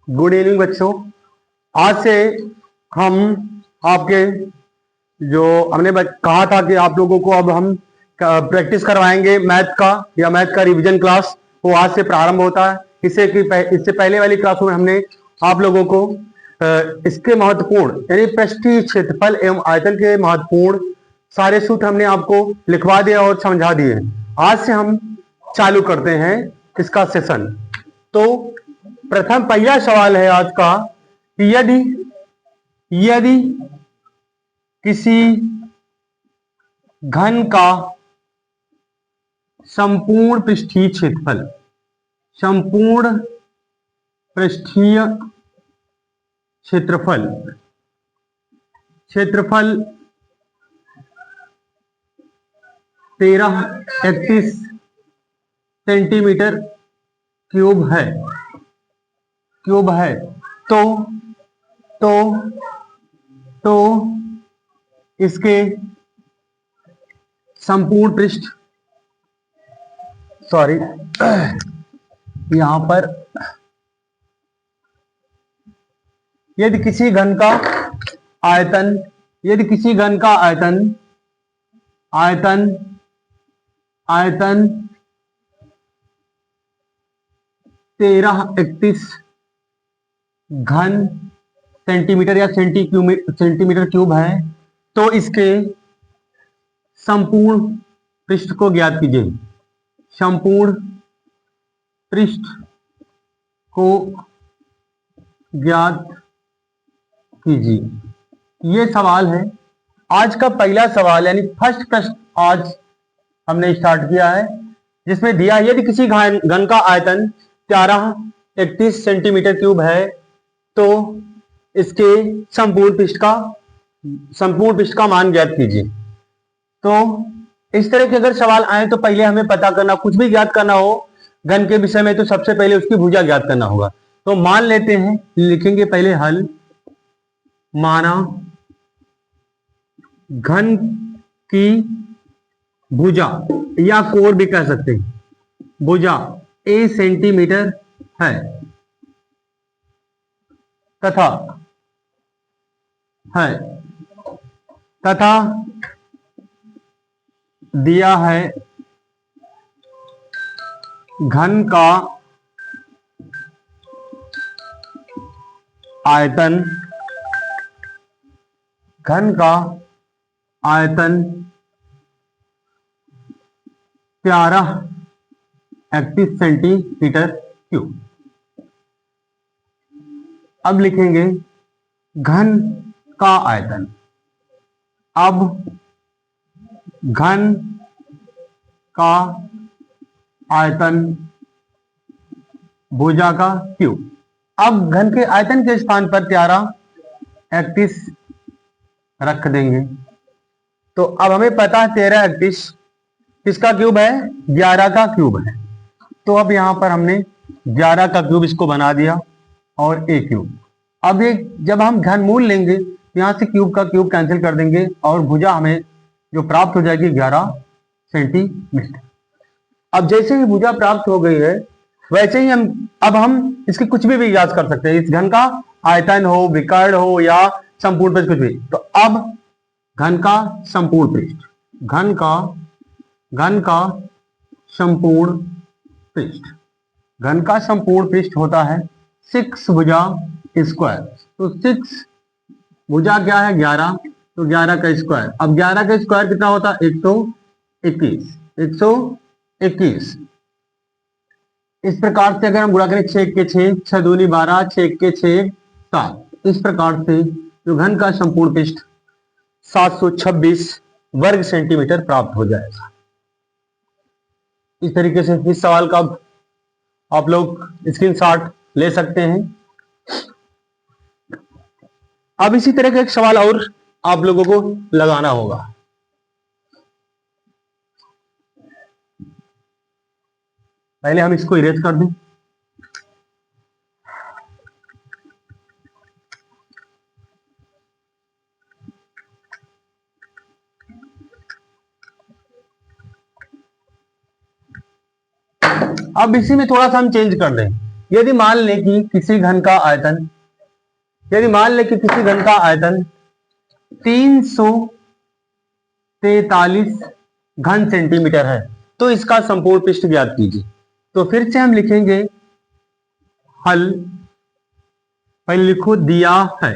Good evening बच्चों। आज से हम आपके जो हमने कहा था कि आप लोगों को अब हम प्रैक्टिस करवाएंगे मैथ का या मैथ का रिवीजन क्लास, वो आज से प्रारंभ होता है। इससे पहले वाली क्लासों में हमने आप लोगों को इसके महत्वपूर्ण यानी पृष्ठीय क्षेत्रफल एवं आयतन के महत्वपूर्ण सारे सूत्र हमने आपको लिखवा दिए और समझा दिए। आज से हम चालू करते हैं इसका सेशन। तो प्रथम पहला सवाल है आज का कि यदि यदि किसी घन का संपूर्ण पृष्ठीय क्षेत्रफल 1331 सेंटीमीटर क्यूब है तो इसके संपूर्ण पृष्ठ यहां पर यदि किसी घन का आयतन 1331 घन सेंटीमीटर या सेंटीमीटर क्यूब है तो इसके संपूर्ण पृष्ठ को ज्ञात कीजिए। संपूर्ण पृष्ठ को ज्ञात कीजिए। ये सवाल है आज का पहला सवाल, यानी फर्स्ट प्रश्न आज हमने स्टार्ट किया है, जिसमें दिया यदि किसी घन का आयतन 1331 सेंटीमीटर क्यूब है तो इसके संपूर्ण पृष्ठ का मान ज्ञात कीजिए। तो इस तरह के अगर सवाल आए तो पहले हमें पता करना, कुछ भी ज्ञात करना हो घन के विषय में तो सबसे पहले उसकी भुजा ज्ञात करना होगा। तो मान लेते हैं, लिखेंगे पहले हल। माना घन की भुजा या कोण भी कह सकते हैं, भुजा a सेंटीमीटर है तथा दिया है घन का आयतन 1331 सेंटीमीटर क्यूब। अब लिखेंगे घन का आयतन। अब घन का आयतन भुजा का क्यूब। अब घन के आयतन के स्थान पर 1331 रख देंगे। तो अब हमें पता है 1331 किसका क्यूब है, 11 का क्यूब है। तो अब यहां पर हमने 11 का क्यूब इसको बना दिया और a क्यूब। अब ये जब हम घन मूल लेंगे यहां से क्यूब का क्यूब कैंसिल कर देंगे और भुजा हमें जो प्राप्त हो जाएगी 11 सेंटीमीटर। अब जैसे ही भुजा प्राप्त हो गई है वैसे ही हम इसकी कुछ भी याद कर सकते हैं। इस घन का आयतन हो, विकर्ण हो या संपूर्ण पृष्ठ कुछ भी। तो अब घन का संपूर्ण पृष्ठ होता है 6 भुजा स्क्वायर। तो 6 भुजा क्या है 11, तो 11 का स्क्वायर। अब 11 का स्क्वायर कितना होता है 121। इस प्रकार से अगर हम गुणा करें 6 के 6, 6 दूनी 12, 6 के 6 7, इस प्रकार से जो घन का संपूर्ण पृष्ठ 726 वर्ग सेंटीमीटर प्राप्त हो जाएगा। इस तरीके से इस सवाल का आप लोग स्क्रीनशॉट ले सकते हैं। अब इसी तरह का एक सवाल और आप लोगों को लगाना होगा। पहले हम इसको इरेज कर दें। अब इसी में थोड़ा सा हम चेंज कर दें। यदि मान लें कि किसी घन का आयतन 343 घन सेंटीमीटर है, तो इसका संपूर्ण पृष्ठ ज्ञात कीजिए। तो फिर से हम लिखेंगे हल। पहले लिखो दिया है।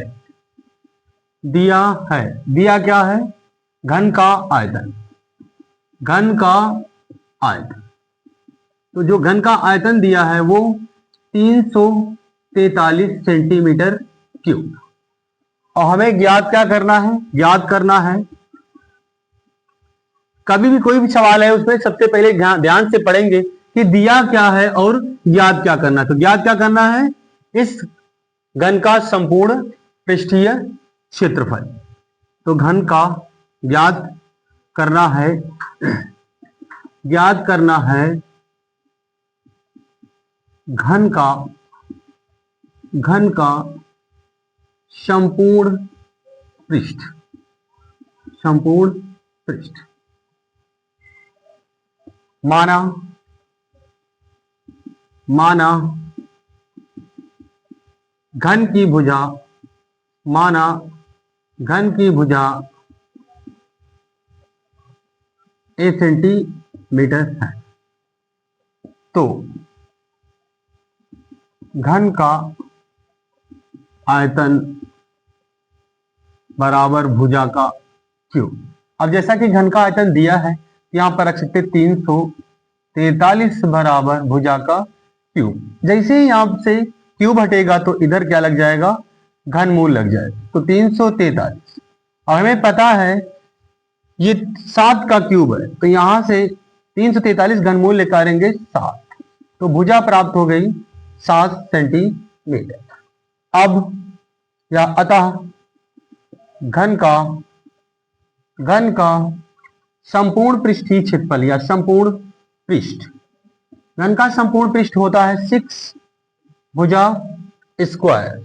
दिया क्या है? घन का आयतन। तो जो घन का आयतन दिया है वो 343 सेंटीमीटर क्यूब। और हमें ज्ञात क्या करना है? कभी भी कोई भी सवाल है उसमें सबसे पहले ध्यान से पढ़ेंगे कि दिया क्या है और ज्ञात क्या करना है। तो ज्ञात क्या करना है? इस घन का संपूर्ण पृष्ठीय क्षेत्रफल। तो घन का ज्ञात करना है घन का संपूर्ण पृष्ठ। माना घन की भुजा एक सेंटीमीटर है, तो घन का आयतन बराबर भुजा का क्यूब। अब जैसा कि घन का आयतन दिया है, यहां पर रख सकते 343 बराबर भुजा का क्यूब। जैसे ही यहां से क्यूब हटेगा तो इधर क्या लग जाएगा? घनमूल लग जाएगा। तो 343। और हमें पता है ये 7 का क्यूब है, तो यहां से 343 घनमूल निकालेंगे 7, तो भुजा प्राप्त हो गई 7 सेंटीमीटर। अब या अतः घन का संपूर्ण पृष्ठीय क्षेत्रफल या संपूर्ण पृष्ठ, घन का संपूर्ण पृष्ठ होता है 6 भुजा स्क्वायर।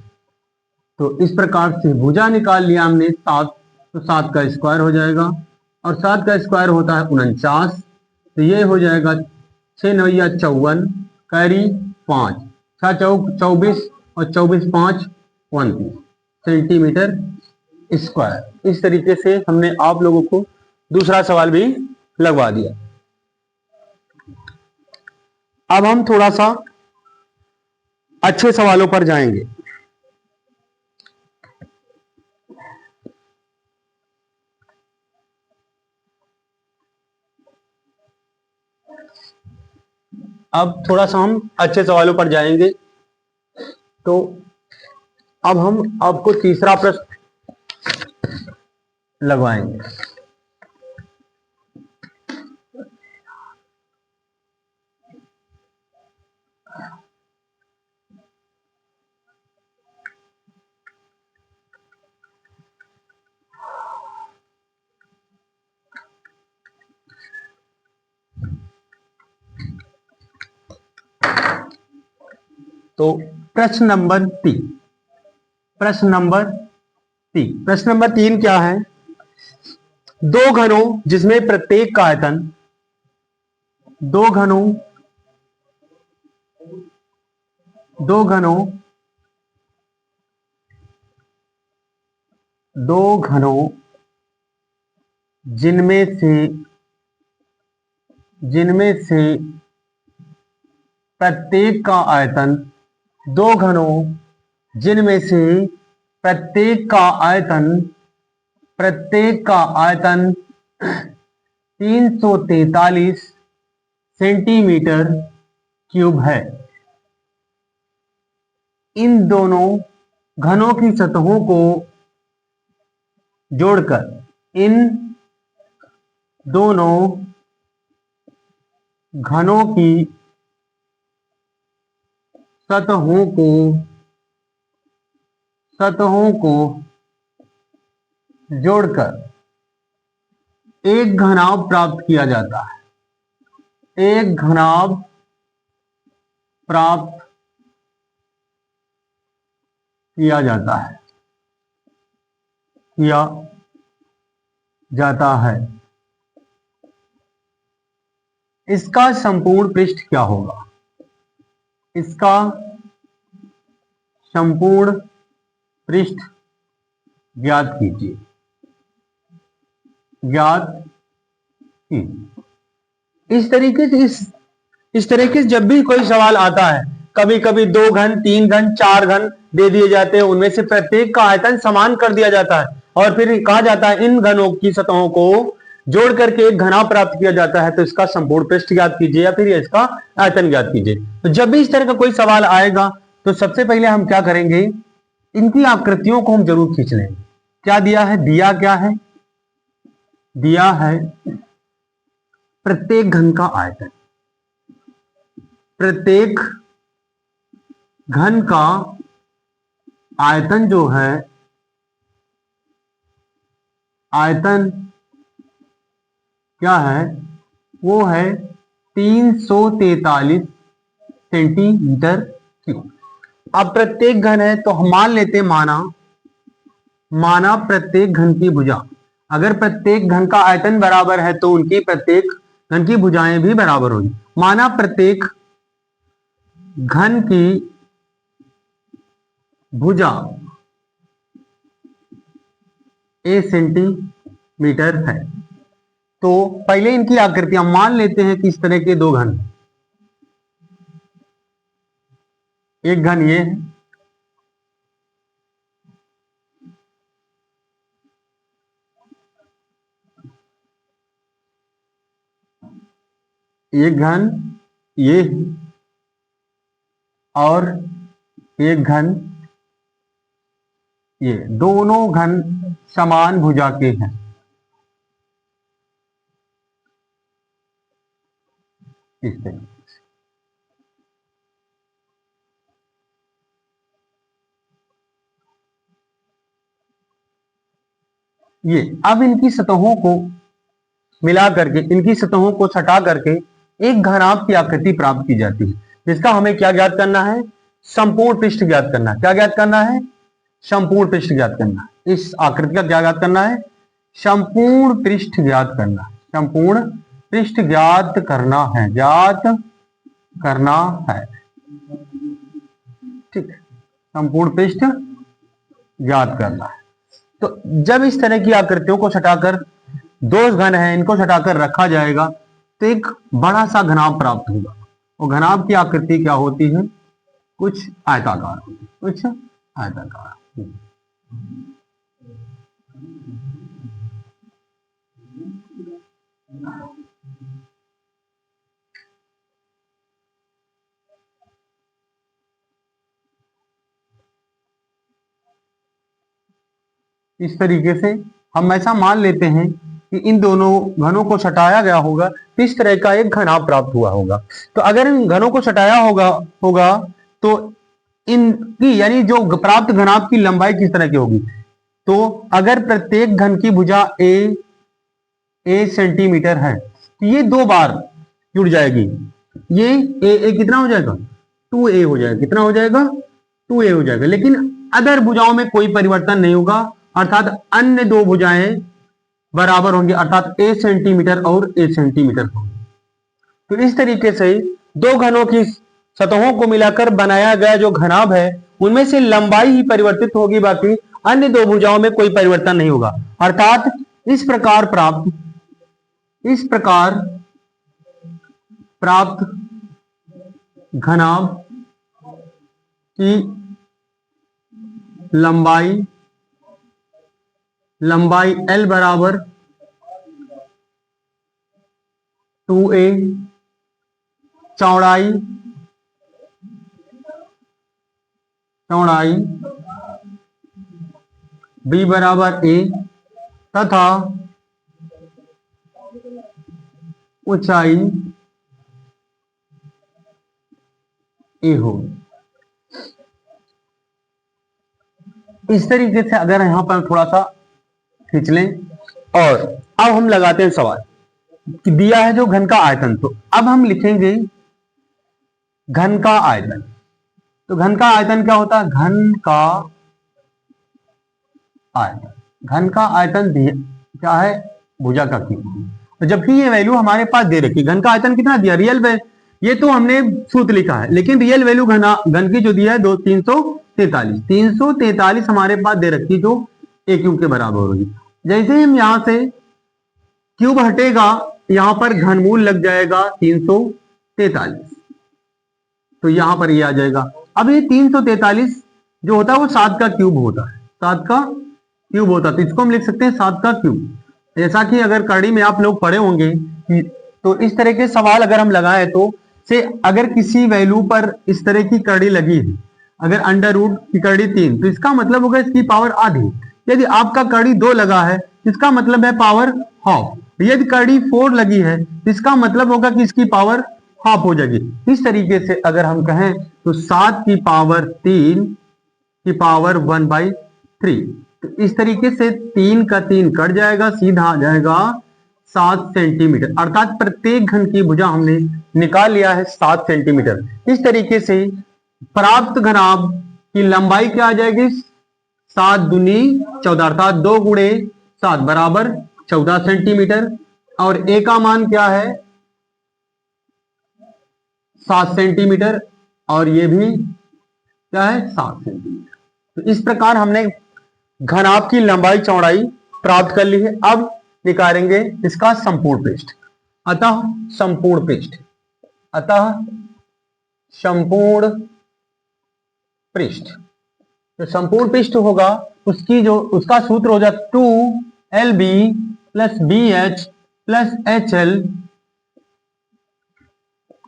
तो इस प्रकार से भुजा निकाल लिया हमने 7, तो 7 का स्क्वायर हो जाएगा, और 7 का स्क्वायर होता है 49। तो ये हो जाएगा 6 9 54, कैरी 5, 6 चौक 24 और 24 5 29 सेंटीमीटर स्क्वायर। इस तरीके से हमने आप लोगों को दूसरा सवाल भी लगवा दिया। अब हम थोड़ा सा अच्छे सवालों पर जाएंगे। अब थोड़ा सा हम अच्छे सवालों पर जाएंगे। तो अब हम आपको तीसरा प्रश्न लगवाएंगे। तो प्रश्न नंबर 3 क्या है? दो घनों जिसमें प्रत्येक का आयतन दो घनों जिनमें से प्रत्येक का आयतन प्रत्येक का आयतन 343 सेंटीमीटर क्यूब है। इन दोनों घनों की सतहों को जोड़कर एक घनाभ प्राप्त किया जाता है। इसका संपूर्ण पृष्ठ क्या होगा? संपूर्ण पृष्ठ ज्ञात कीजिए। ज्ञात इस तरीके से इस तरीके से जब भी कोई सवाल आता है, कभी कभी 2 घन, 3 घन, 4 घन दे दिए जाते हैं, उनमें से प्रत्येक का आयतन समान कर दिया जाता है और फिर कहा जाता है इन घनों की सतहों को जोड़ करके एक घना प्राप्त किया जाता है, तो इसका संपूर्ण पृष्ठ ज्ञात कीजिए या फिर इसका आयतन ज्ञात कीजिए। तो जब भी इस तरह का कोई सवाल आएगा तो सबसे पहले हम क्या करेंगे, इनकी आकृतियों को हम जरूर खींच लेंगे। क्या दिया है, दिया क्या है, दिया है प्रत्येक घन का आयतन। प्रत्येक घन का आयतन जो है, आयतन क्या है, वो है 343 सेंटीमीटर क्यूब। अब प्रत्येक घन है तो हम मान लेते हैं, माना प्रत्येक घन की भुजा, अगर प्रत्येक घन का आयतन बराबर है तो उनकी प्रत्येक घन की भुजाएं भी बराबर होगी। माना प्रत्येक घन की भुजा a सेंटीमीटर है, तो पहले इनकी आकृतियां मान लेते हैं कि इस तरह के 2 घन, एक घन ये है, एक घन ये है और एक घन ये। दोनों घन समान भुजा के हैं। इस तरीके से ये, अब इनकी सतहों को मिला करके, इनकी सतहों को सटा करके एक घनाभ की आकृति प्राप्त की जाती है, जिसका हमें क्या ज्ञात करना है, संपूर्ण पृष्ठ ज्ञात करना है। क्या ज्ञात करना है, संपूर्ण पृष्ठ ज्ञात करना है। इस आकृति का क्या ज्ञात करना है, संपूर्ण पृष्ठ ज्ञात करना है। संपूर्ण पृष्ठ ज्ञात करना है, ज्ञात करना है, ठीक, संपूर्ण पृष्ठ ज्ञात करना है। तो जब इस तरह की आकृतियों को सटाकर, 2 घन है, इनको सटाकर रखा जाएगा तो एक बड़ा सा घनाभ प्राप्त होगा। और घनाभ की आकृति क्या होती है, कुछ आयताकार होती है, कुछ आयताकार। इस तरीके से हम ऐसा मान लेते हैं कि इन दोनों घनों को सटाया गया होगा, इस तरह का एक घनाभ प्राप्त हुआ होगा। तो अगर इन घनों को सटाया होगा तो इनकी यानी जो प्राप्त घनाभ की लंबाई किस तरह की होगी, तो अगर प्रत्येक घन की भुजा a सेंटीमीटर है तो ये 2 बार जुड़ जाएगी। ये a कितना हो जाएगा, 2a हो जाएगा। कितना हो जाएगा, 2a हो जाएगा। लेकिन अदर भुजाओं में कोई परिवर्तन नहीं होगा, अर्थात अन्य 2 भुजाएं बराबर होंगी, अर्थात a सेंटीमीटर और a सेंटीमीटर होंगे। तो इस तरीके से 2 घनों की सतहों को मिलाकर बनाया गया जो घनाभ है, उनमें से लंबाई ही परिवर्तित होगी, बाकी अन्य 2 भुजाओं में कोई परिवर्तन नहीं होगा। अर्थात इस प्रकार प्राप्त घनाभ की लंबाई L बराबर 2a, चौड़ाई b बराबर a तथा ऊंचाई a हो। इस तरीके से अगर यहां पर थोड़ा सा खींच लें, और अब हम लगाते हैं सवाल कि दिया है जो घन का आयतन, तो अब हम लिखेंगे घन का आयतन। तो घन का आयतन क्या होता है, घन का आयतन क्या है, भुजा का क्यूब। तो जबकि ये वैल्यू हमारे पास दे रखी, घन का आयतन कितना दिया, ये तो हमने सूत्र लिखा है, लेकिन रियल वैल्यू घन की जो दिया है 343 343 343 हमारे पास दे रखी जो ए क्यूब के बराबर होगी। जैसे हम यहां से क्यूब हटेगा यहां पर घनमूल लग जाएगा 343, तो यहां पर ये आ जाएगा। अब ये 343 जो होता है वो 7 का क्यूब होता है, 7 का क्यूब होता है, तो इसको हम लिख सकते हैं 7 का क्यूब। जैसा कि अगर कड़ी में आप लोग पढ़े होंगे तो इस तरह के सवाल अगर हम लगाएं तो से अगर किसी वैल्यू पर इस तरह की कड़ी लगी है, अगर अंडर रूट की कड़ी 3, तो इसका मतलब होगा इसकी पावर आधी। यदि आपका कड़ी 2 लगा है इसका मतलब है पावर हाफ। यदि कड़ी 4 लगी है इसका मतलब होगा कि इसकी पावर हाफ हो जाएगी। इस तरीके से अगर हम कहें तो 7 की पावर 3 की पावर 1/3, तो इस तरीके से 3 का 3 कट जाएगा, सीधा आ जाएगा 7 सेंटीमीटर, अर्थात प्रत्येक घन की भुजा हमने निकाल लिया है 7 सेंटीमीटर। इस तरीके से प्राप्त घनाभ की लंबाई क्या आ जाएगी, 7 दूनी 14, अर्थात 2 गुणे 7 बराबर 14 सेंटीमीटर, और ए का मान क्या है 7 सेंटीमीटर, और ये भी क्या है 7 सेंटीमीटर। तो इस प्रकार हमने घनाभ की लंबाई चौड़ाई प्राप्त कर ली है। अब निकालेंगे इसका संपूर्ण पृष्ठ। अतः संपूर्ण पृष्ठ, अतः संपूर्ण पृष्ठ, तो संपूर्ण पृष्ठ होगा उसका सूत्र हो जाए 2LB plus BH plus HL।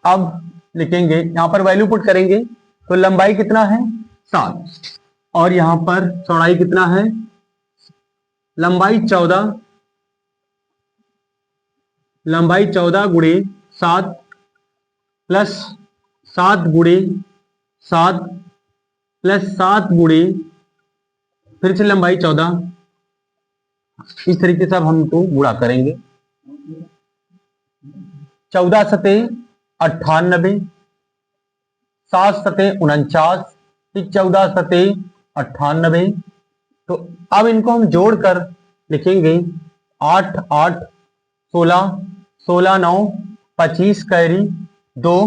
अब लिखेंगे यहां पर वैल्यू पुट करेंगे तो लंबाई कितना है 7, और यहां पर चौड़ाई कितना है, लंबाई 14 गुणे 7 प्लस 7 गुणे 7 प्लस 7 गुणे फिर से लंबाई 14, इस तरीके से अब हम इनको गुणा करेंगे। 14 सते 98, 7 सते 49, 14 सते 98। तो अब इनको हम जोड़कर लिखेंगे 8 8 16, 16 9 25 कैरी 2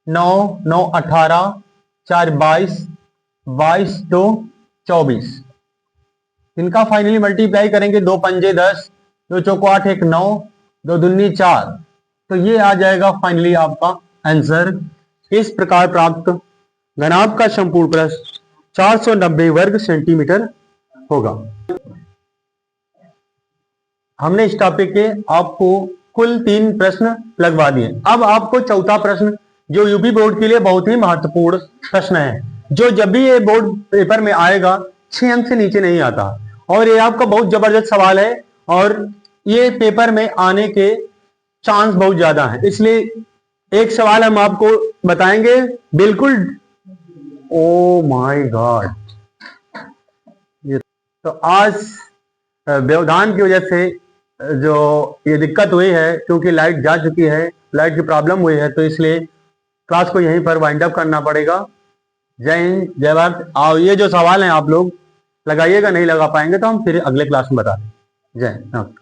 9 9 18 4 22 22 2 24। इनका फाइनली मल्टीप्लाई करेंगे, 2 पंजे 10, 2 चौको 8, 1 9, 2 दूनी 4, तो ये आ जाएगा फाइनली आपका आंसर। इस प्रकार प्राप्त घनाभ का संपूर्ण पृष्ठ 490 वर्ग सेंटीमीटर होगा। हमने इस टॉपिक के आपको कुल 3 प्रश्न लगवा दिए। अब आपको चौथा प्रश्न जो यूपी बोर्ड के लिए बहुत ही महत्वपूर्ण प्रश्न है, जो जब भी ये बोर्ड पेपर में आएगा 6 अंक से नीचे नहीं आता, और ये आपका बहुत जबरदस्त सवाल है और ये पेपर में आने के चांस बहुत ज्यादा है। इसलिए एक सवाल हम आपको बताएंगे बिल्कुल, ओ माय गॉड, तो आज व्यवधान की वजह से जो ये दिक्कत हुई है, क्योंकि लाइट जा चुकी है, लाइट की प्रॉब्लम हुई है, तो इसलिए क्लास को यहीं पर वाइंड अप करना पड़ेगा। जय हिंद, जय भारत। और ये जो सवाल हैं आप लोग लगाइएगा, नहीं लगा पाएंगे तो हम फिर अगले क्लास में बता दें। जय हिंद।